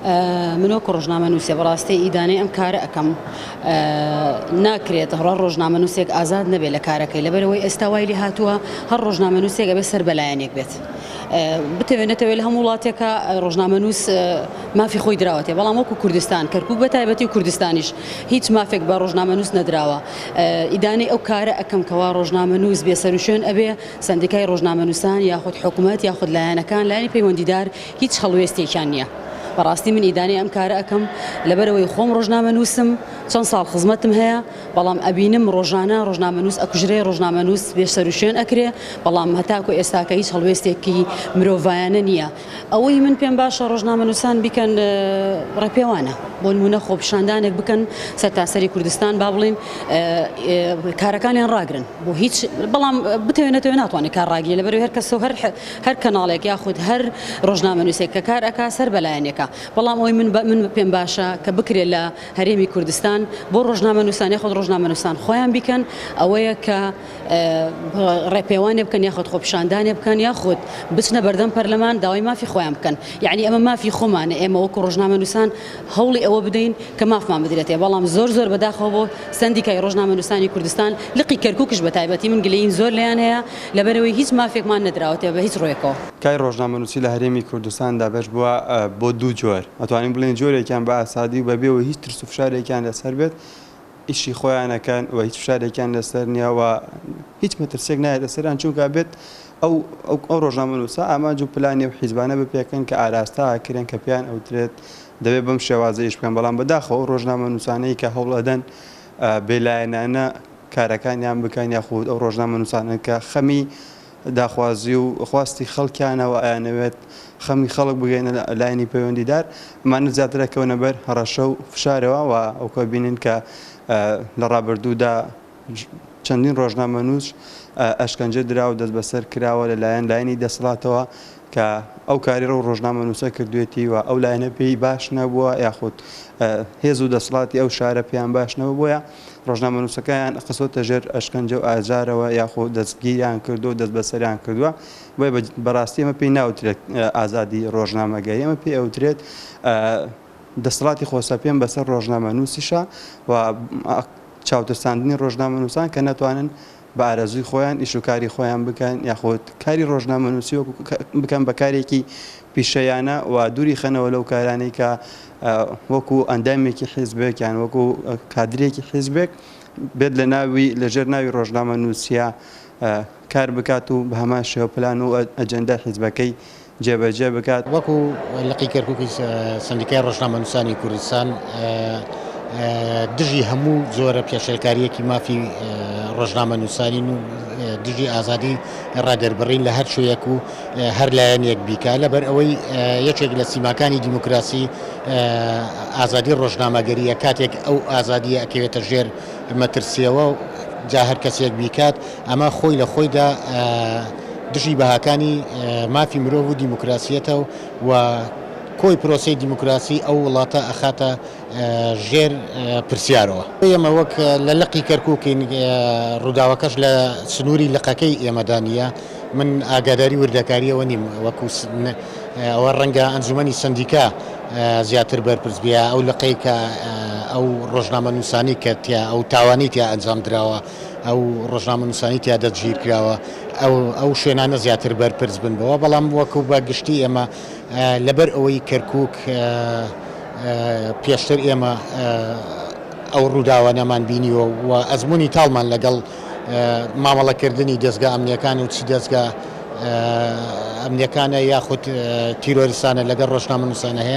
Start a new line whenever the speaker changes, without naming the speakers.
من وەکو ڕۆژنامە نووسێ بەڕاستی ئیدانەی ئەم کارە ئەەکەم ناکرێت ڕۆژنامە نووسێک ئازاد نەبێت لە کارەکەی لەبەرەوەی ئێستا وای لێ هاتووە هەر ڕۆژنامە نووسێک ئەبێ سەر بەلایەنێک بێت بتەوێت نەتەوێت لە هەموو وڵاتێکە ڕۆژنامە نووس مافی خۆی دراوەتێ بەڵام وەکو کوردستان کەرکووک بە تایبەتی و کوردستانیش هیچ مافێک بە ڕۆژنامە نووس نەدراوە ئیدانەی ئەو کارە ئەەکەم کەوا ڕۆژنامە نووس بێ سەر و شوێن ئەبێ سندیکای ڕۆژنامە نووسان یاخود حکوومەت یاخود لایەنەکان لایەنی پەیوەندیدار هیچ هەڵوێستێکیان نییە بەڕاستی من ئیدانەی ئەم کارە ئەەکەم لەبەرەوەی خۆم ڕۆژنامە نووسم چەند ساڵ خزمەتم هەیە بەڵام ئەبینم ڕۆژانە ڕۆژنامە نووس ئەکوژرێ ڕۆژنامە نووس بێ سەر و شوێن ئەکرێ بەڵام هەتاکو ئێستاکە هیچ هەڵوێستێکی مرۆڤایانە نییە ئەوەی من پێم باشە ڕۆژنامە نووسان بیکەن ڕێپێوانە بۆ نمونە خۆپیشاندانێک بکەن سەرتاسەری کوردستان با بڵین کارەکانیان ڕاگرن بۆ هیچ بەڵام بتەوێنێتەوە ناتوانێت کار ڕاگیرێ لەبەرەوەی هەر کەس هەر کەناڵێک یاخود هەر ڕۆژنامە نووسێک کە کار ئەکا سەر بەلایەنێکە بەڵام ئەوی من پێم باشە کە بکرێت لە هەرێمی کوردستان بۆ ڕۆژنامە نووسان یاخود ڕۆژنامە نووسان خۆیان بیکەن ئەوەیە کە ڕێپێوانێ بکەن یاخود خۆپیشاندانێ بکەن یاخود بچنە بەردەم پەرلەمان داوای مافی خۆیان بکەن یعنی ئەمە مافی خۆمانە ئێمە وەکو ڕۆژنامە نووسان هەوڵی ئەوە بدەین کە مافمان بدرێتێ بەڵام زۆر بەداخەوە بۆ سندیکای ڕۆژنامە نووسانی کوردستان لقی کەرکووکش بە تایبەتی من گلەیین زۆر لەیان هەیە لەبەرەوەی هیچ مافێکمان نەدراوەتێ بە هیچ ڕۆیەکەوە
کای ڕۆژنامە نووسی لە هەرێمی کوردستان دابش بووە بۆ دوو جۆر ئەتوانین بڵێن جۆرێکیان بە ئاسادی و بەبێەوە هیچ ترس و فشارێکیان لەسەر بێت ئیشی خۆیانەکەن و هیچ فشارێکیان لەسەر نییەوە هیچ مەترسێک نایە لەسەران چونکە بێت ئەو ڕۆژنامە نووسا ئاماج و پلانی و حیزبانە بپێکەن کە ئاراستاکرێن کە پێیان ئەوترێت دەبێت بەم شێوازەیەش بکەن بەڵام بەداخەوە ڕۆژنامە نووسانەی کە هەوڵ ئەدەن بێلایەنانە کارەکانیان بکەن یاخود ئەو ڕۆژنامە نووسانە کە خەمی داخوازی و خواستی خەڵکیانەوە ئەیانەوێت خەمی خەڵک بگەینە لایەنی پەیوەندیدار ئەمانە زیاترەکەونە بەر هەڕەشە و فشارەوە و ئەوکە بینین کە لە ڕابردوودا چەندین ڕۆژنامە نووس ئەشکەنجە درا و دەست بەسەر کراوە لەلایەن لایەنی دەسەڵاتەوە کە ئەو کاری ڕەو ڕۆژنامە نووسە کردوێتی و ئەو لایەنە پێی باش نەبووە یاخود هێز و دەسەڵاتی ئەو شارە پێیان باش نەبوو بۆیە ڕۆژنامە نووسەکەیان قسۆتە ژێر ئەشکەنجە و ئاجارەوە یاخود دەستگیریان کردو و دەست بەسەریان کردووە بۆیە بەڕاستی ئەمە پێی ناوترێت ئازادی ڕۆژنامەگەری ئەمە پێی ئەوترێت دەسەڵاتی خۆسەپێن بەسەر ڕۆژنامە نووسیشە و چاوتەساندنی ڕۆژنامە نووسان کە نەتوانن بە ئارەزوی خۆیان ئیشوکاری خۆیان بکەن یاخود کاری ڕۆژنامە نووسی بکەن بە کارێکی پیشەیانە و دووری خەنەوە لەو کارانەی کە وەکو ئەندامێکی حیزبێک یان وەکو کادرێکی حیزبێک بێت لە ناوی لەژێر ناوی ڕۆژنامە نووسیا کار بکات و بە هەمان شێوە پلان و ئەجەندە حیزبەکەی جێبەجێ بکات
وەکو لقی کەرکووکی سندیکای ڕۆژنامە نووسانی کوردستان دژی هەموو زۆرە پێشێلکاریەکی مافی ڕۆژنامە نووسانین و دژی ئازادی ڕادەربڕین لە هەر شوەیەک و هەر لایەنێک بیکە لەبەر ئەوەی یەکێک لە سیماکانی دیموکراسی ئازادی ڕۆژنامەگەریە کاتێک ئەو ئازادیە ئەکەوێتە ژێر مەترسیەوە جا هەر کەسێک بیکات ئەمە خۆی لە خۆیدا دژی بەهاکانی مافی مرۆڤ و دیموکراسیەتە و کۆی پرۆسی دیموکراسی ئەو وڵاتە ئەخاتە ژێر پرسیارەوە ئێمە وەک لە لقی کەرکووکین ڕووداوەکەش لە سنووری لقەکەی ئێمەدانە من ئاگاداری وردەکاریەوە نیم وەکو ئەوە ڕەنگە ئەنجومەنی سندیکا زیاتر بەرپرس بێ ئەو لقەی کە ئەو ڕۆژنامە نووسانی کە تیا ئەو تاوانی تیا ئەنجام درراوە ئەو ڕۆژنامە نووسانی تیا دەستگیر کراوە ئەو شوێنانە زیاتر بەرپرس بن بەوە بەڵام وەکو بە گشتی ئێمە لەبەر ئەوەی کەرکووک پێشتر ئێمە ئەو ڕووداوانەمان بینیوە و ئەزمموی تاڵمان لەگەڵ مامەڵەکردنی دەستگا ئەمنیەکان و چی دەستگا ئەمنیەکانە یاخود تیرۆریستانە لەگەڵ ڕۆژنامە نووسانە هەیە